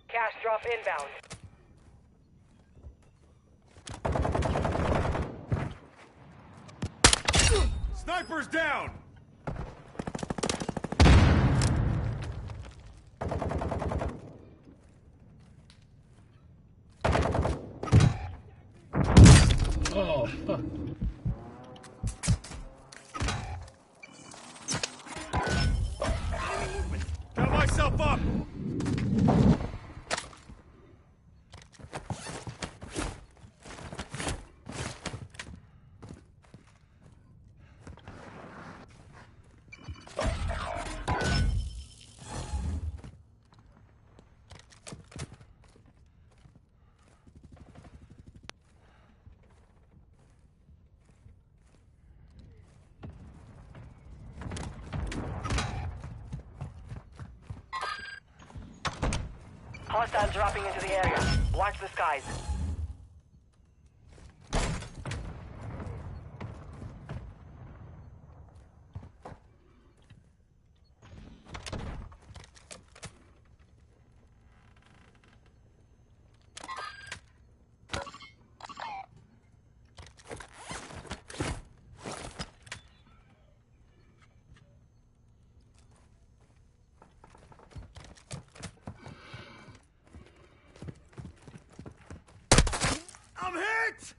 Cash drop inbound. Sniper's down! Oh, fuck. Got myself up! Hostiles dropping into the area. Watch the skies. I'm hit!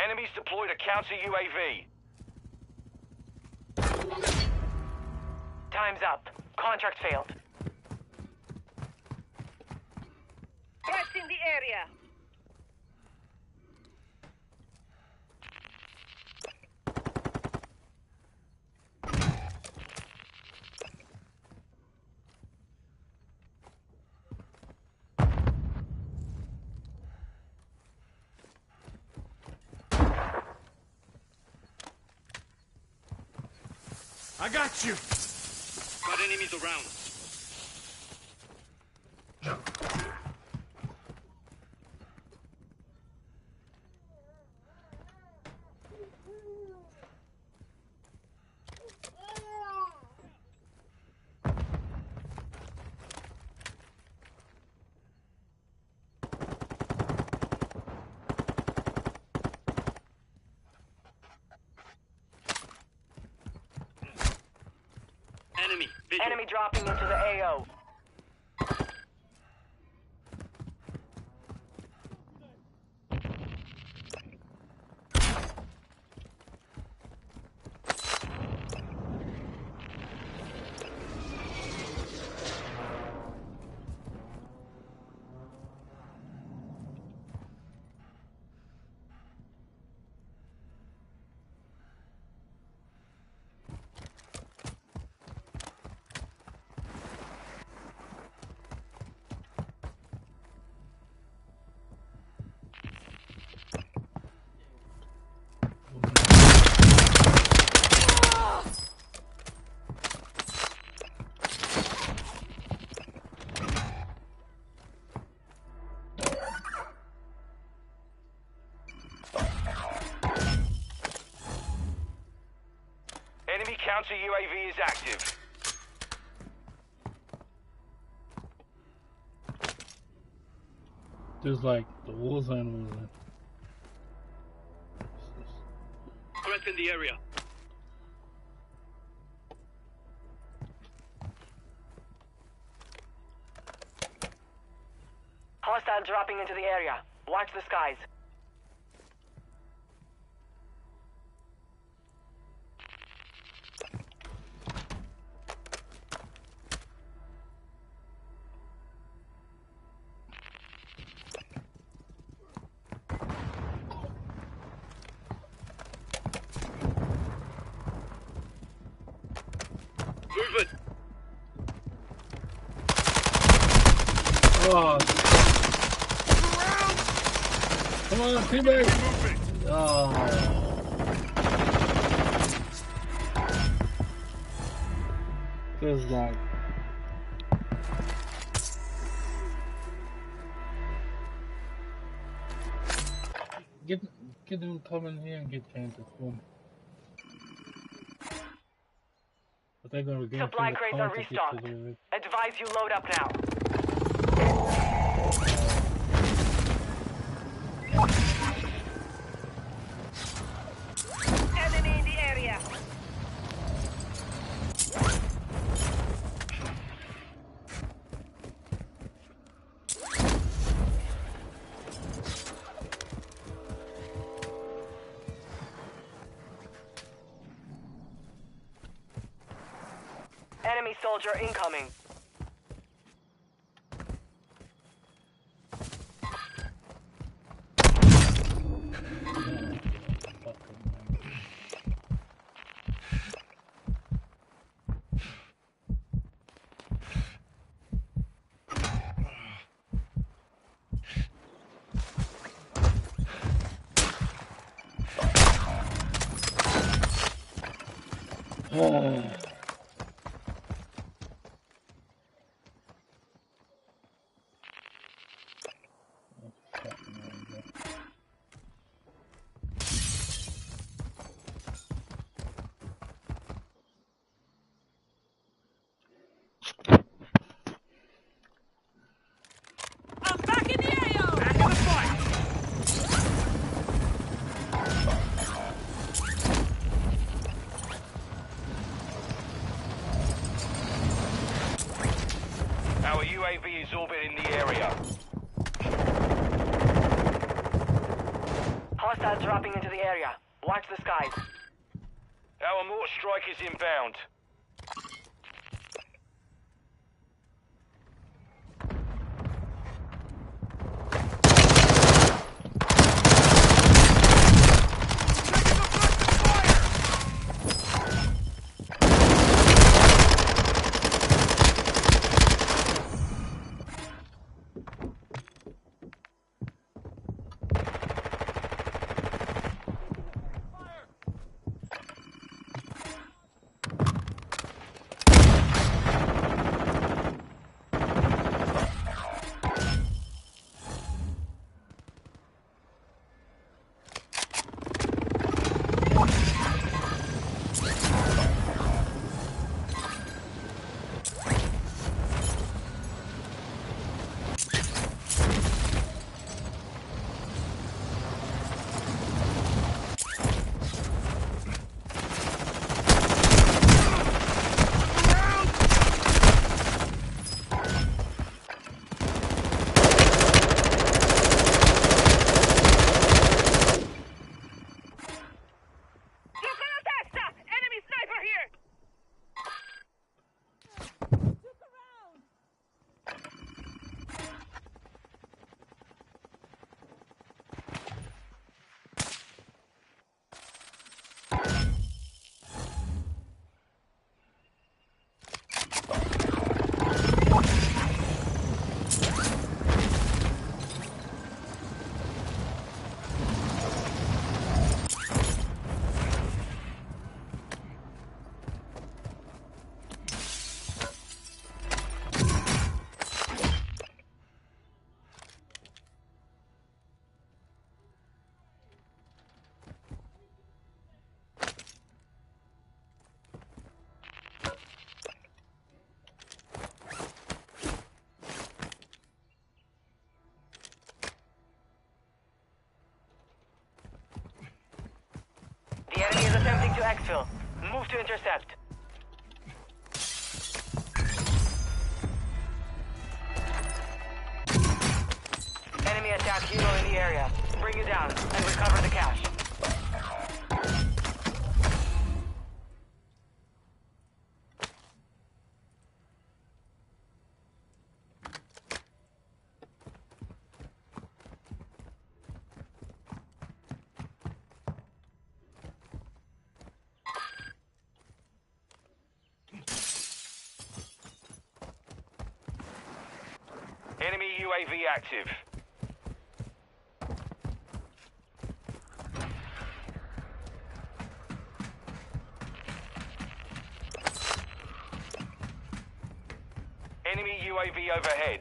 Enemies deployed a counter UAV. Time's up. Contract failed. Threats in the area. I got you! Got enemies around. Enemy, visual. Enemy dropping into the AO. Enemy counter UAV is active. There's like the wolves animals in. Threat in the area. Hostile dropping into the area. Watch the skies. Move it. Oh. Come on, teammate. Oh. Feels like. Get them come in here and get chances for me. But they're gonna regain Supply the crates car are to get to restocked. the Advise you load up now. Enemy in the area. Enemy soldier incoming. I'm back in the AO! Back in the fight! Our UAV is orbiting the area. Hostile dropping into the area. Watch the skies. Our mortar strike is inbound. The enemy is attempting to exfil. Move to intercept. Enemy attack helo in the area. Bring it down and recover the cache. Enemy UAV active. Enemy UAV overhead.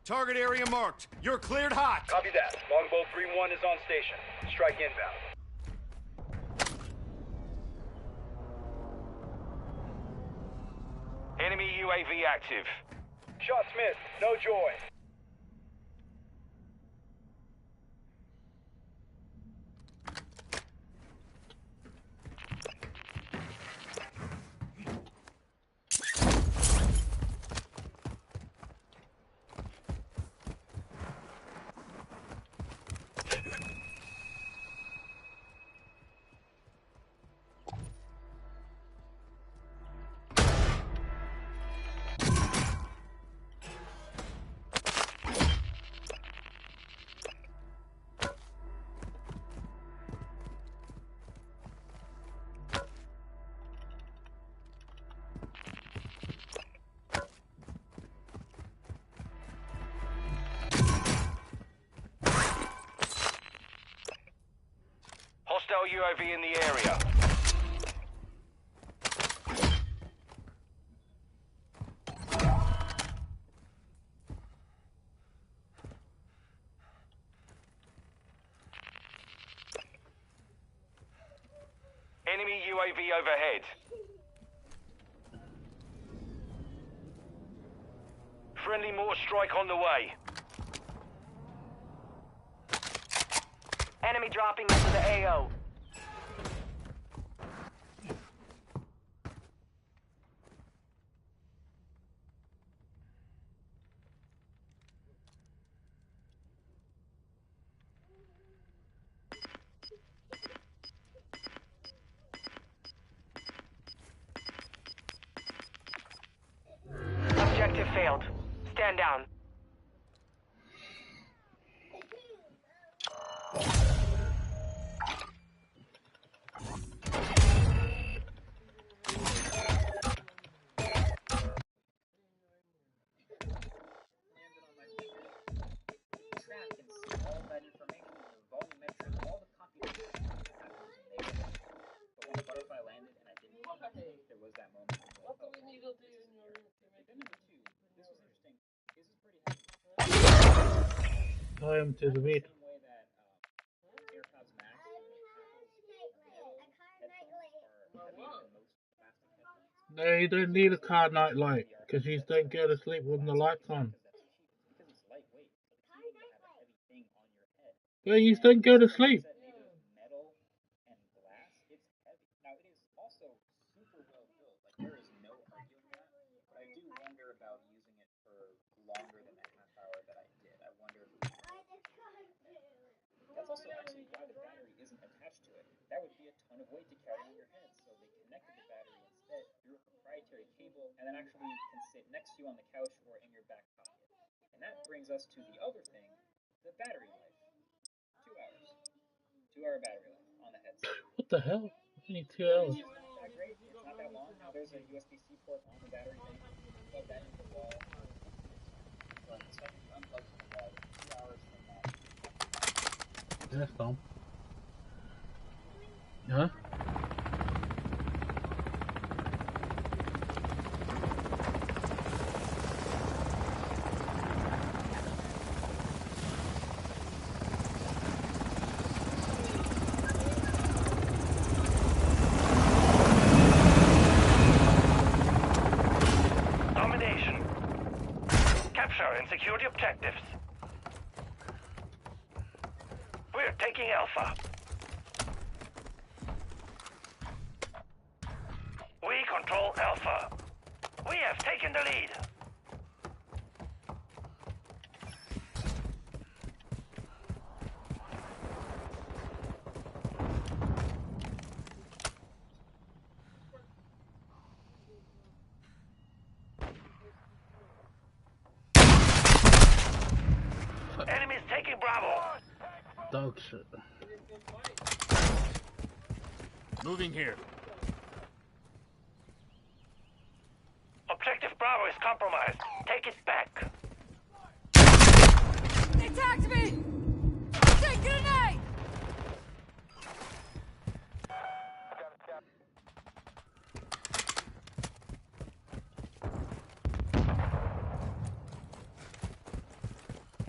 Target area marked. You're cleared hot. Copy that. Longbow 3-1 is on station. Strike inbound. Enemy UAV active. Shot Smith, no joy. Hostile UAV in the area. Enemy UAV overhead. Friendly mortar strike on the way. Enemy dropping into the AO. Objective failed. Stand down. I am to the meat. No, you don't need a car night light because you don't go to sleep with the lights on. Yeah, you don't go to sleep. That's also actually why the battery isn't attached to it. That would be a ton of weight to carry on your head, so they connected the battery instead through a proprietary cable, and then actually can sit next to you on the couch or in your back pocket. And that brings us to the other thing, the battery life. 2 hours. 2-hour battery life on the headset. What the hell? Only 2 hours. It's not that great. It's not that long. Now there's a USB-C port on the battery thing. Plug that into the wall. But the second you unplug from the wall, 2 hours from that. That's dumb. Huh? capture and secure the objectives. We're taking Alpha. We control Alpha. We have taken the lead. Enemies taking Bravo. Dog shit. Moving here. Objective Bravo is compromised. Take it back. They attacked me! Take grenade!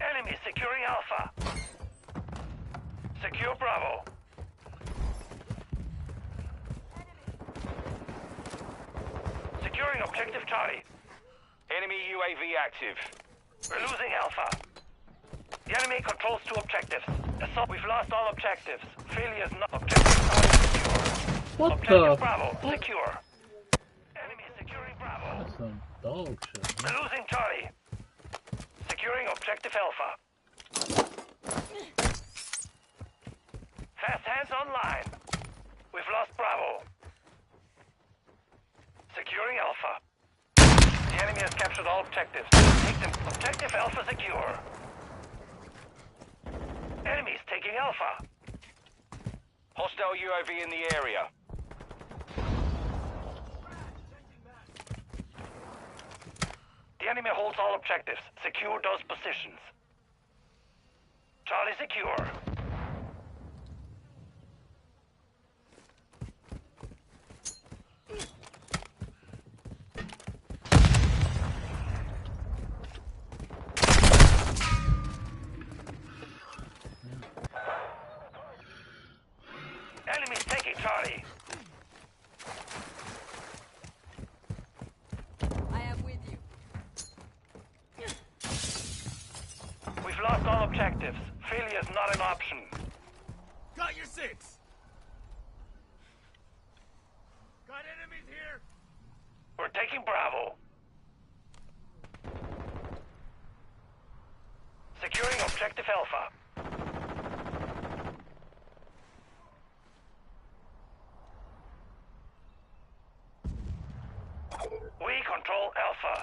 Enemy securing Alpha. Secure Bravo. Securing objective Charlie. Enemy UAV active. We're losing Alpha. The enemy controls 2 objectives. Assault. We've lost all objectives. Failure is not objective Charlie secure. What Objective the? Bravo secure. Enemy securing Bravo. That's some dog shit. We're losing Charlie. Securing objective Alpha. Fast hands online. We've lost Bravo. Securing Alpha. The enemy has captured all objectives. Take them. Objective Alpha secure. Enemies taking Alpha. Hostile UAV in the area. The enemy holds all objectives. Secure those positions. Charlie secure. Enemies taking Charlie. I am with you. We've lost all objectives. Failure is not an option. Got your 6. Got enemies here. We're taking Bravo. Securing objective Alpha. We control Alpha.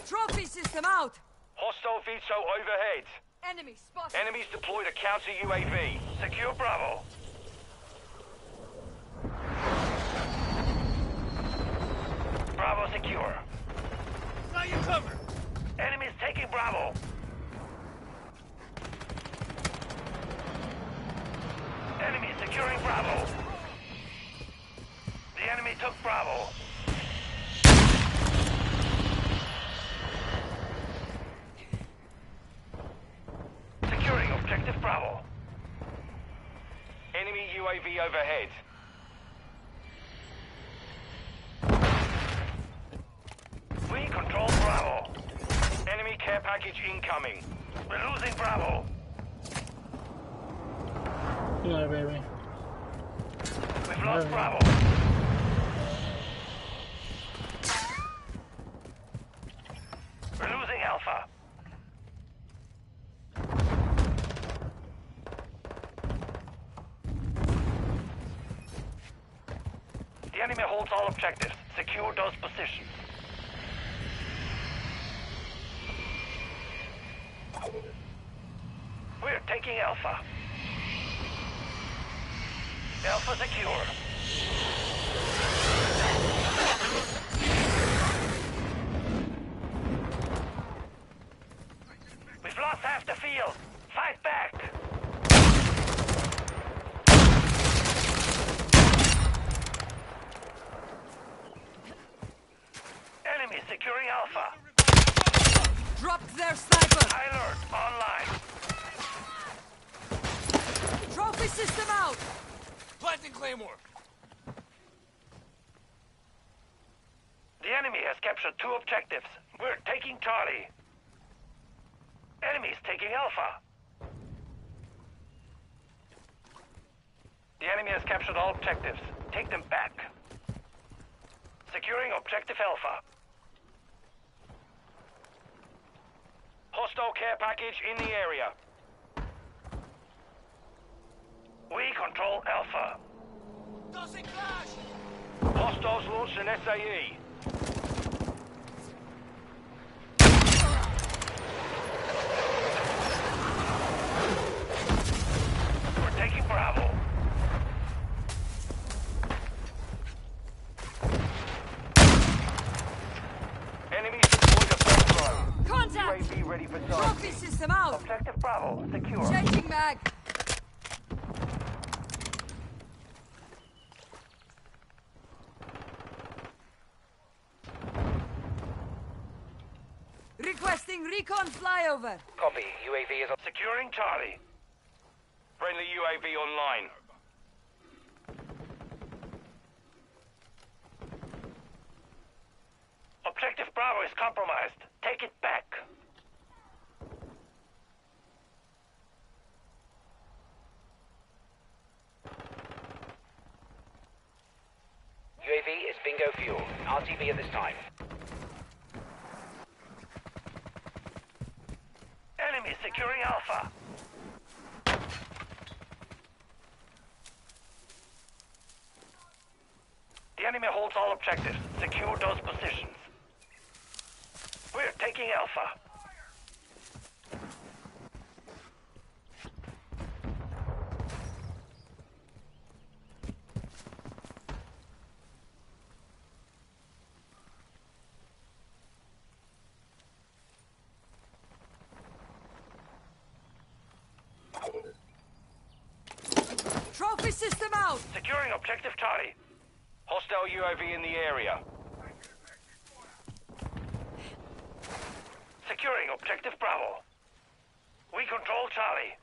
Trophy system out! Hostile VTOL overhead. Enemy spotted! Enemies deployed a counter UAV. Secure Bravo. Bravo secure. Got you covered. Enemies taking Bravo. Enemy securing Bravo. The enemy took Bravo. Securing objective Bravo. Enemy UAV overhead. We control Bravo. Enemy care package incoming. We're losing Bravo. Yeah, baby. We've lost Bravo. We're losing Alpha. The enemy holds all objectives. Secure those positions. We're taking Alpha. Alpha secure. We've lost half the field. Fight back. Enemy securing Alpha. Dropped their sniper! High alert online. Trophy system out! Planting Claymore. The enemy has captured 2 objectives. We're taking Charlie. Enemies taking Alpha. The enemy has captured all objectives. Take them back. Securing objective Alpha. Hostile care package in the area. We control Alpha. Tossing flash! Hostiles launched an SAE. We're taking Bravo. Enemy deployed a bomb drone. Contact! UAV ready for target. Trophy system out! Objective Bravo secure. Changing mag! Requesting recon flyover! Copy. UAV is on. Securing Charlie. Friendly UAV online. Objective Bravo is compromised. Take it back. UAV is bingo fuel. RTV at this time. Enemy securing Alpha. The enemy holds all objectives. Secure those positions. We're taking Alpha. Trophy system out! Securing objective Charlie. Hostile UAV in the area. Securing objective Bravo. We control Charlie.